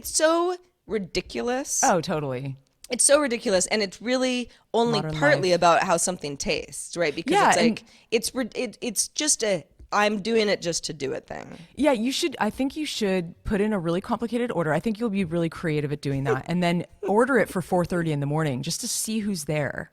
so ridiculous. Oh, totally. It's so ridiculous, and it's really only Modern partly life. about how something tastes, right? Because Yeah, it's and like it's just a I'm doing it just to do it thing. yeah, you should. I think you should put in a really complicated order. I think you'll be really creative at doing that, and then order it for 4:30 in the morning just to see who's there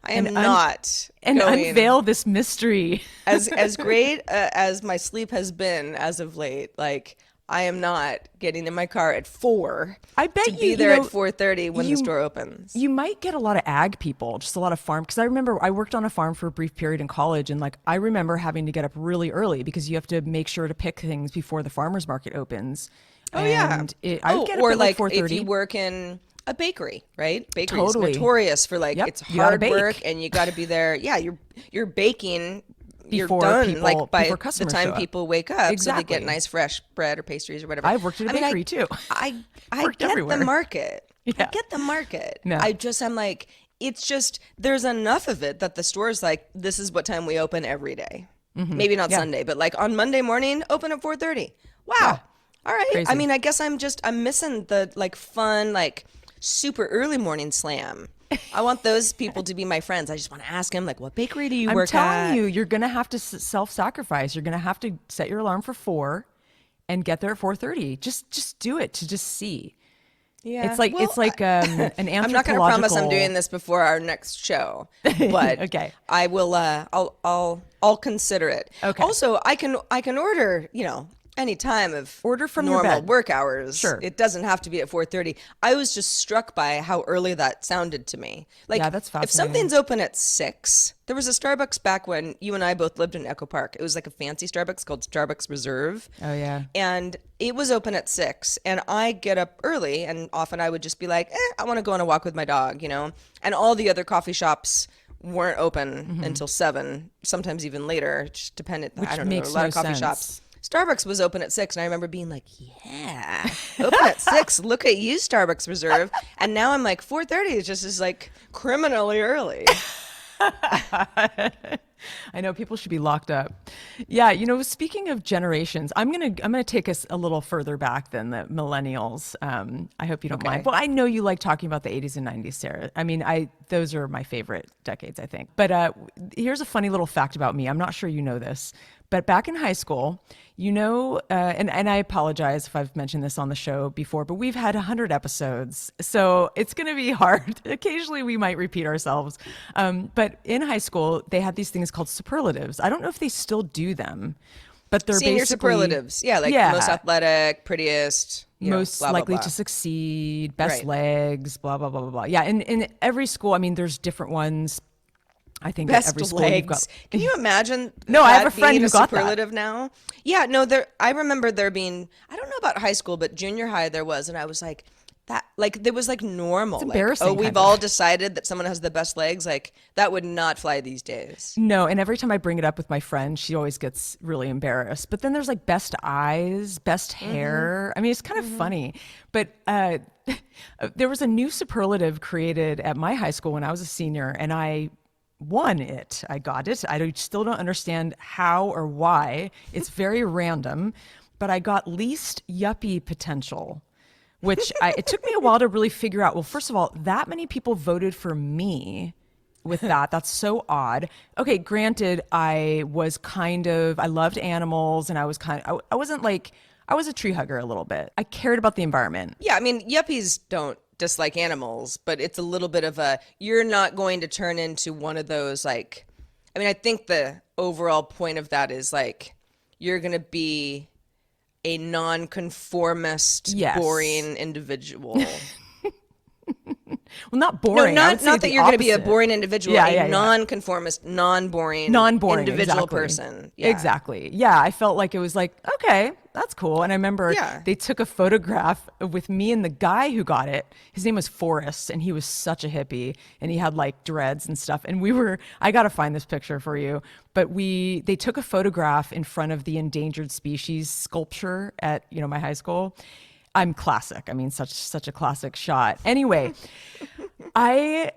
I and am not and going unveil this mystery. as great as my sleep has been as of late. Like, I am not getting in my car at 4 I to bet be you there at know 4:30 when the you store opens. you might get a lot of ag people, just a lot of farm. Because I remember I worked on a farm for a brief period in college, and like I remember having to get up really early because you have to make sure to pick things before the farmers market opens. Oh yeah. I would get up Or at like like if you 4:30. work in a bakery, right? Bakery is Totally. notorious for like Yep. it's You gotta hard work bake and you got to be there. Yeah, you're baking. You're before done like by before the customers time show up. people wake up, so they get Exactly. nice fresh bread or pastries or whatever. I've worked at a I mean, bakery too. I Worked get everywhere. the market. I Yeah. get the market. No. I'm like, it's just there's enough of it that the store's like, this is what time we open every day. Maybe not Yeah. Sunday, but like on Monday morning, open at 4:30. Wow. Yeah. All right. I Crazy. mean, I guess I'm missing the like fun, like super early morning slam. I want those people to be my friends. I just want to ask them like, what bakery do you I'm work telling at? you, you're gonna have to self-sacrifice. You're gonna have to set your alarm for 4 and get there at 4:30. Just do it to just see. Yeah. It's like an I'm not going to promise I'm anthropological. doing this before our next show, but Okay. I will. I'll consider it. Okay. Also, I can order. Any time of Order from your normal bed. work hours. Sure. It doesn't have to be at 4:30. I was just struck by how early that sounded to me. Like, Yeah, that's if fascinating. something's open at 6, there was a Starbucks back when you and I both lived in Echo Park. It was like a fancy Starbucks called Starbucks Reserve. Oh yeah. And it was open at 6, and I get up early, and often I would just be like, I want to go on a walk with my dog, and all the other coffee shops weren't open until 7, sometimes even later, just dependent. I don't know, there makes were a lot no of coffee sense. shops. Starbucks was open at 6, and I remember being like, yeah, open at 6. Look at you, Starbucks Reserve. And now I'm like, 4:30 is just like criminally early. I know people should be locked up. Yeah, speaking of generations, I'm gonna take us a little further back than the millennials. I hope you don't mind. Well, I know you like talking about the 80s and 90s, Sarah. I mean, those are my favorite decades, I think. But here's a funny little fact about me. I'm not sure you know this, but back in high school, and I apologize if I've mentioned this on the show before, but we've had 100 episodes, so it's going to be hard. Occasionally, we might repeat ourselves. But in high school, they had these things called superlatives. I don't know if they still do them, but they're Senior basically superlatives. Yeah, like most athletic, prettiest, most blah, blah, likely blah. to succeed, best Right. legs, blah blah blah blah blah. Yeah, in every school, I mean, there's different ones. I think at Best every school legs. you've got. Can you imagine? No, I have that a friend being who got that. superlative now. Yeah, no. I remember there being. I don't know about high school, but junior high there was, and I was like, that. Like there was like normal. It's embarrassing, Like, oh, we've kind of. all decided that someone has the best legs. Like that would not fly these days. No, and every time I bring it up with my friend, she always gets really embarrassed. But then there's like best eyes, best hair. I mean, it's kind of funny. But there was a new superlative created at my high school when I was a senior, and I won it. I got it. Still don't understand how or why. It's very random, but I got least yuppie potential, which it took me a while to really figure out. Well, first of all, that many people voted for me with that. That's so odd. Okay, granted, I loved animals, and I wasn't like, I was a tree hugger a little bit. I cared about the environment. Yeah, I mean, yuppies don't dislike animals, but it's a little bit of you're not going to turn into one of those like, I mean, I think the overall point of that is like, you're going to be a nonconformist, Yes. boring individual. Well, not No, boring. I would not say not that the you're going to be a opposite. boring individual, Yeah, a yeah, yeah. non-conformist, non-boring Non-boring, individual exactly. person. Yeah. Exactly. Yeah, I felt like it was like, okay, that's cool. And I remember Yeah. they took a photograph with me and the guy who got it. His name was Forrest, and he was such a hippie, and he had like dreads and stuff. And I got to find this picture for you, but they took a photograph in front of the endangered species sculpture at, my high school. I'm classic. I mean, such a classic shot. Anyway, I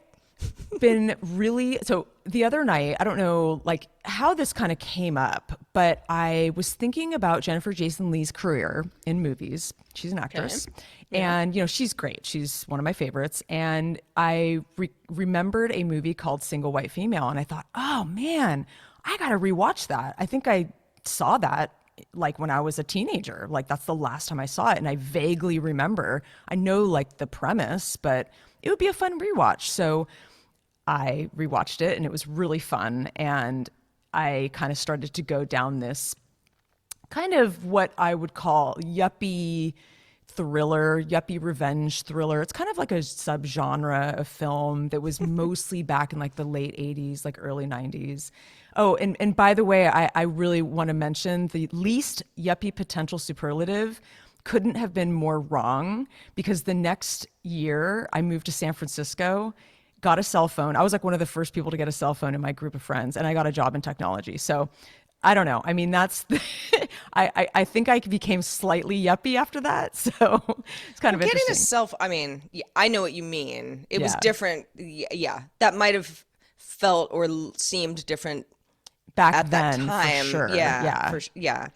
been really so the other night, I don't know like how this kind of came up, but I was thinking about Jennifer Jason Leigh's career in movies. She's an Okay. actress, Yeah. and she's great. She's one of my favorites. And I remembered a movie called Single White Female, and I thought, oh man, I gotta rewatch that. I think I saw that like when I was a teenager. Like that's the last time I saw it, and I vaguely remember. I know like the premise, but it would be a fun rewatch. So I rewatched it, and it was really fun. And I kind of started to go down this kind of what I would call yuppie thriller, yuppie revenge thriller. It's kind of like a subgenre of film that was mostly back in like the late 80s, like early 90s. Oh, and by the way, I really want to mention the least yuppie potential superlative couldn't have been more wrong, because the next year I moved to San Francisco, got a cell phone. I was like one of the first people to get a cell phone in my group of friends, and I got a job in technology. So I don't know. I mean, I think I became slightly yuppie after that. So it's kind Well, of getting a interesting. self, I mean, yeah, I know what you mean. It was Yeah. different. Yeah. That might have felt or seemed different Back at that then, for time. sure. Yeah, Yeah. yeah.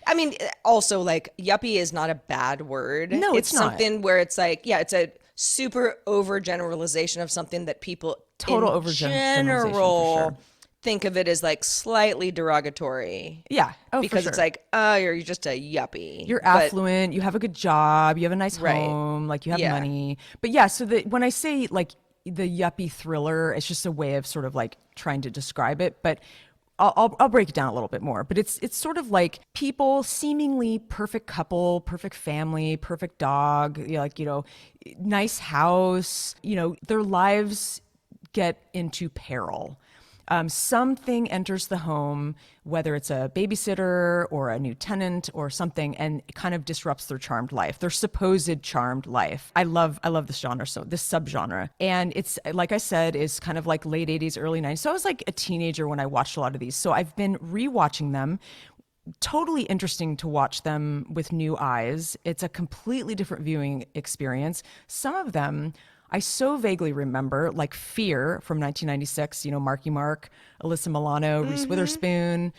I mean, also like yuppie is not a bad word. No, It's it's not. something where it's like, yeah, it's a super overgeneralization of something that people Total in overgeneralization for sure. general think of it as like slightly derogatory Yeah. Oh, for because it's sure. like, oh, you're just a yuppie. You're But affluent, you have a good job, you have a nice right. home, like you have Yeah. money. But yeah, so when I say like the yuppie thriller, it's just a way of sort of like trying to describe it. But I'll break it down a little bit more. But it's sort of like people, seemingly perfect couple, perfect family, perfect dog, like nice house. Their lives get into peril. Something enters the home, whether it's a babysitter or a new tenant or something, and it kind of disrupts their charmed life, their supposed charmed life. I love this genre, so this subgenre. And it's, like I said, is kind of like late 80s, early 90s. So I was like a teenager when I watched a lot of these. So I've been rewatching them. Totally interesting to watch them with new eyes. It's a completely different viewing experience. Some of them I so vaguely remember, like Fear from 1996, Marky Mark, Alyssa Milano, Reese Mm-hmm. Witherspoon.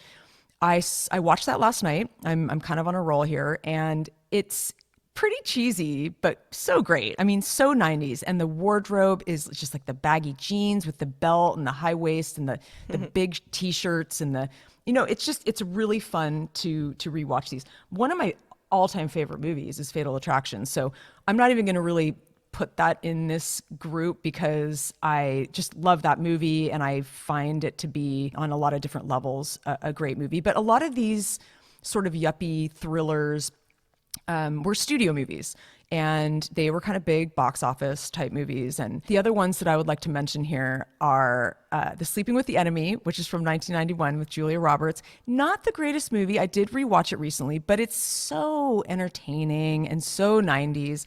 I watched that last night. I'm kind of on a roll here, and it's pretty cheesy, but so great. I mean, so 90s. And the wardrobe is just like the baggy jeans with the belt and the high waist and the big t-shirts and it's really fun to rewatch these. One of my all-time favorite movies is Fatal Attraction. So I'm not even going to really put that in this group because I just love that movie and I find it to be on a lot of different levels a great movie. But a lot of these sort of yuppie thrillers were studio movies, and they were kind of big box office type movies. And the other ones that I would like to mention here are The Sleeping with the Enemy, which is from 1991 with Julia Roberts. Not the greatest movie. I did rewatch it recently, but it's so entertaining and so 90s.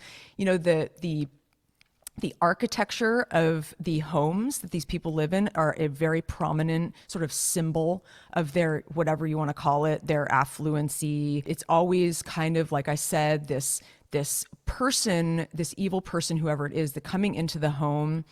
The architecture of the homes that these people live in are a very prominent sort of symbol of their, whatever you want to call it, their affluency. It's always kind of, like I said, this person, this evil person, whoever it is, that coming into the home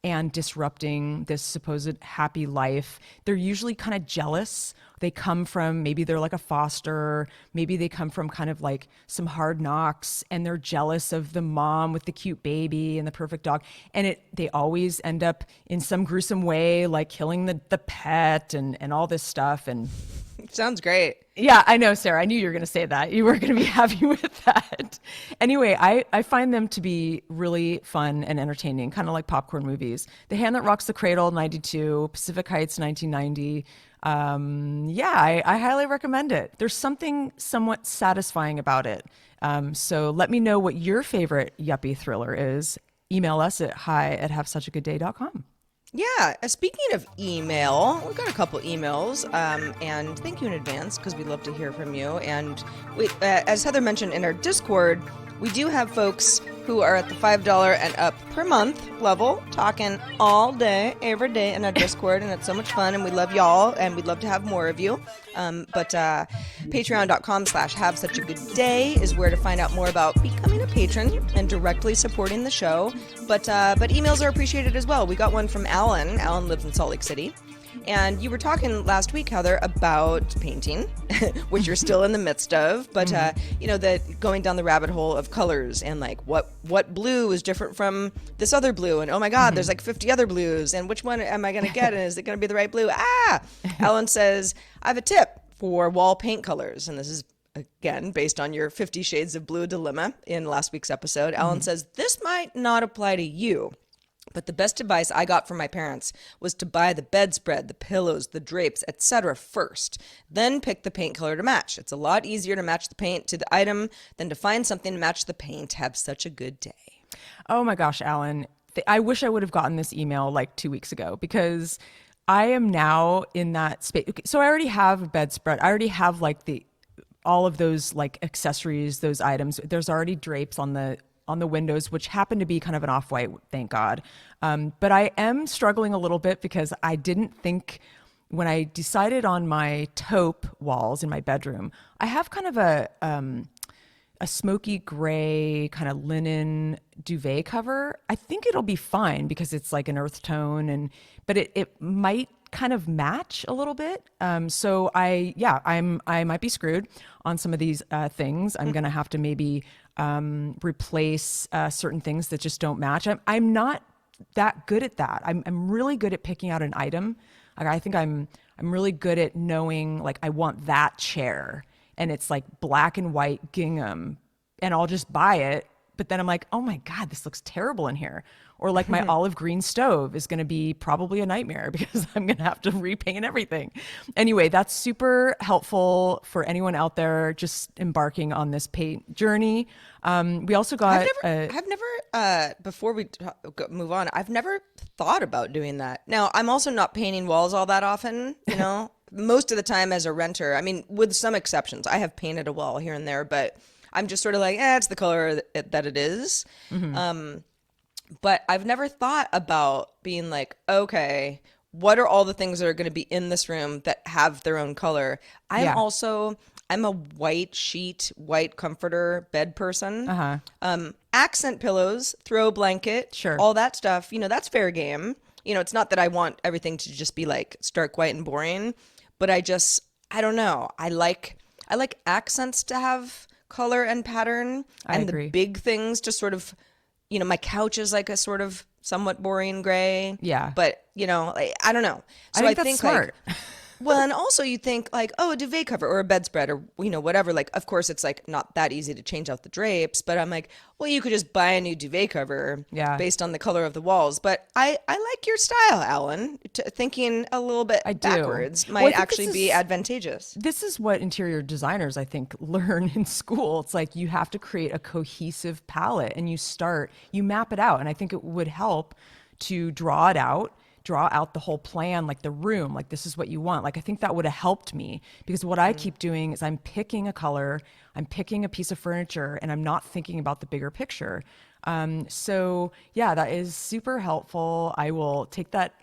and disrupting this supposed happy life. They're usually kind of jealous. They come from, maybe they're like a foster, maybe they come from kind of like some hard knocks, and they're jealous of the mom with the cute baby and the perfect dog. And they always end up in some gruesome way, like killing the pet and all this stuff. And Sounds great. yeah, I know, Sarah. I knew you were going to say that. You were going to be happy with that. Anyway, I find them to be really fun and entertaining, kind of like popcorn movies. The Hand That Rocks the Cradle, 92, Pacific Heights, 1990. Yeah, I highly recommend it. There's something somewhat satisfying about it. So let me know what your favorite yuppie thriller is. email us at hi@havesuchagoodday.com. Yeah, speaking of email, we've got a couple emails, and thank you in advance because we'd love to hear from you. And as Heather mentioned in our Discord, we do have folks who are at the $5 and up per month level, talking all day, every day in our Discord, and it's so much fun, and we love y'all, and we'd love to have more of you. But patreon.com/have such a good day is where to find out more about becoming a patron and directly supporting the show. But emails are appreciated as well. We got one from Alan. Alan lives in Salt Lake City. And you were talking last week, Heather, about painting, which you're still in the midst of, but that going down the rabbit hole of colors and like what blue is different from this other blue, and oh my God, there's like 50 other blues, and which one am I going to get, and is it going to be the right blue? Alan says, I have a tip for wall paint colors, and this is again based on your 50 Shades of Blue dilemma in last week's episode. Alan says this might not apply to you. But the best advice I got from my parents was to buy the bedspread, the pillows, the drapes, etc. first. Then pick the paint color to match. It's a lot easier to match the paint to the item than to find something to match the paint. Have such a good day. Oh my gosh, Alan. I wish I would have gotten this email like 2 weeks ago, because I am now in that space. Okay, so I already have a bedspread. I already have like all of those like accessories, those items. There's already drapes on the windows, which happen to be kind of an off-white, thank God. But I am struggling a little bit because I didn't think, when I decided on my taupe walls in my bedroom, I have kind of a smoky gray kind of linen duvet cover. I think it'll be fine because it's like an earth tone, but it might kind of match a little bit. So I might be screwed on some of these things. I'm going to have to maybe replace certain things that just don't match. I'm not that good at that. I'm really good at picking out an item. Like, I think I'm really good at knowing, like, I want that chair and it's like black and white gingham, and I'll just buy it. But then I'm like, oh my God, this looks terrible in here. Or like my olive green stove is going to be probably a nightmare because I'm going to have to repaint everything. Anyway, that's super helpful for anyone out there just embarking on this paint journey. We also got... I've never, before we move on, I've never thought about doing that. Now, I'm also not painting walls all that often, most of the time as a renter. I mean, with some exceptions, I have painted a wall here and there, but I'm just sort of like, it's the color that it is. But I've never thought about being like, okay, what are all the things that are going to be in this room that have their own color? I'm a white sheet, white comforter bed person. Accent pillows, throw blanket, Sure. all that stuff, that's fair game. It's not that I want everything to just be like stark white and boring, but I don't know. I like accents to have color and pattern, and agree. the big things to sort of, my couch is like a sort of somewhat boring gray. Yeah. But, I don't know. So I think that's smart. Well, and also you think like, oh, a duvet cover or a bedspread or, whatever. Like, of course, it's like not that easy to change out the drapes, but I'm like, well, you could just buy a new duvet cover based on the color of the walls. But I like your style, Alan. Thinking a little bit backwards might actually be advantageous. This is what interior designers, I think, learn in school. It's like you have to create a cohesive palette, and you map it out. And I think it would help to draw out the whole plan, like the room, like this is what you want. Like, I think that would have helped me, because what I keep doing is I'm picking a color, I'm picking a piece of furniture, and I'm not thinking about the bigger picture. So yeah, that is super helpful. I will take that,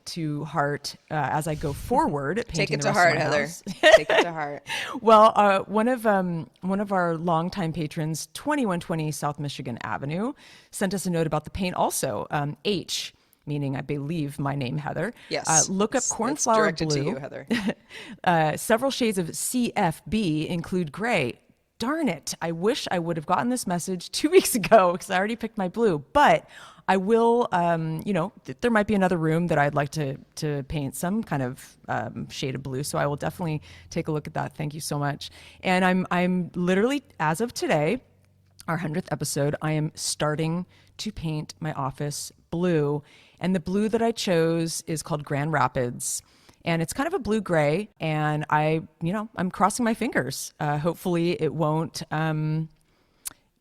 to heart as I go forward. Take it the to rest heart, of my Heather. house. Take it to heart. Well, one of our longtime patrons, 2120 South Michigan Avenue, sent us a note about the paint also. H, meaning I believe my name, Heather. Yes. Look up cornflower it's directed blue. to you, Heather. Several shades of CFB include gray. Darn it. I wish I would have gotten this message 2 weeks ago, because I already picked my blue. But I will, there might be another room that I'd like to paint some kind of shade of blue. So I will definitely take a look at that. Thank you so much. And I'm literally, as of today, our 100th episode, I am starting to paint my office blue. And the blue that I chose is called Grand Rapids. And it's kind of a blue-gray. And I'm crossing my fingers. Hopefully it won't,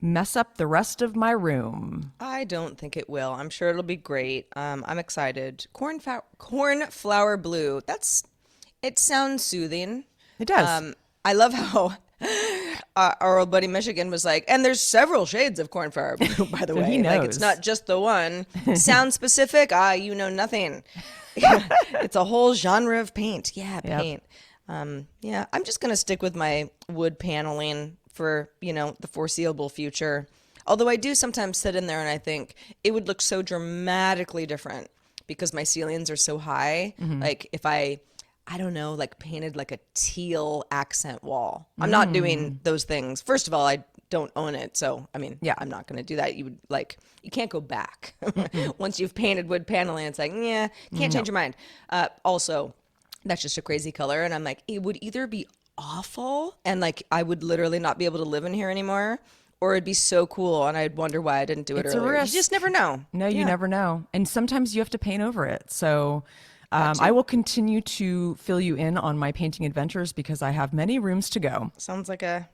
mess up the rest of my room. I don't think it will. I'm sure it'll be great. I'm excited. Cornflower blue. It sounds soothing. It does. I love how our old buddy Michigan was like, and there's several shades of cornflower blue, by the So way. he Like, knows. it's not just the one. Sound specific? You know nothing. It's a whole genre of paint. Yeah, Yep. paint. Yeah, I'm just going to stick with my wood paneling for, the foreseeable future. Although I do sometimes sit in there and I think it would look so dramatically different because my ceilings are so high. Like if I don't know, like painted like a teal accent wall. I'm not doing those things. First of all, I don't own it. So, I mean, Yeah. I'm not going to do that. You can't go back. Once you've painted wood paneling, it's like, yeah, can't change your mind. Also, that's just a crazy color. And I'm like, it would either be awful and like I would literally not be able to live in here anymore, or it'd be so cool and I'd wonder why I didn't do it It's a earlier. risk. You just never know. No, you Yeah. never know. And sometimes you have to paint over it. So I will continue to fill you in on my painting adventures because I have many rooms to go. Sounds like a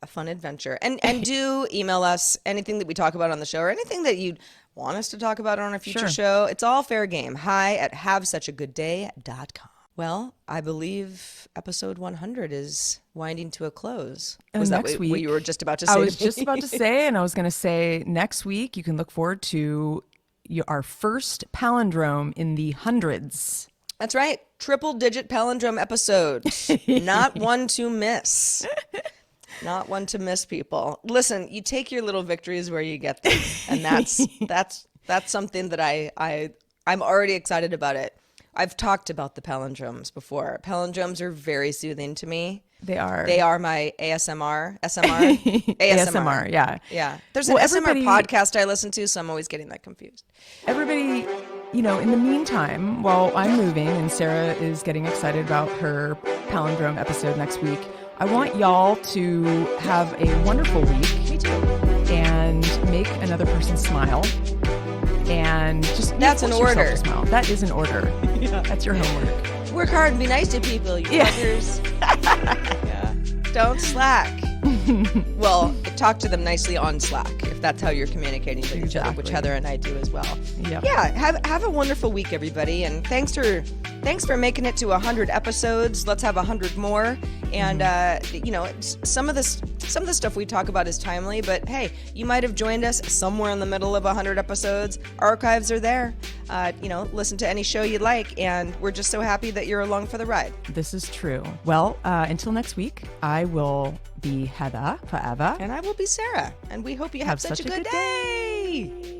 fun adventure. And do email us anything that we talk about on the show or anything that you'd want us to talk about on a future Sure. show. It's all fair game. hi@havesuchagoodday.com. Well, I believe episode 100 is winding to a close. Was that Next what week, you were just about to say? I to was me? just about to say, and I was going to say next week, you can look forward to our first palindrome in the hundreds. That's right. Triple-digit palindrome episode. Not one to miss. Not one to miss, people. Listen, you take your little victories where you get them, and that's something that I'm already excited about it. I've talked about the palindromes before. Palindromes are very soothing to me. They are. They are my ASMR. ASMR, yeah. Yeah. There's an Well, SMR everybody- podcast I listen to, so I'm always getting that confused. Everybody, in the meantime, while I'm moving and Sarah is getting excited about her palindrome episode next week, I want y'all to have a wonderful week. Me too. And make another person smile. And just That's an force yourself order. to smile. That is an order. Yeah. That's your homework. Work hard and be nice to people, you Yeah. fuckers. Yeah. Don't slack. Well, talk to them nicely on Slack if that's how you're communicating with each other, which Exactly. Heather and I do as well. Yep. Yeah, have a wonderful week, everybody, and thanks for making it to 100 episodes. Let's have 100 more. And some of the stuff we talk about is timely, but hey, you might have joined us somewhere in the middle of 100 episodes. Archives are there. Listen to any show you like, and we're just so happy that you're along for the ride. This is true. Well, until next week, I will be Heather forever. And I will be Sarah, and we hope you have such a good day.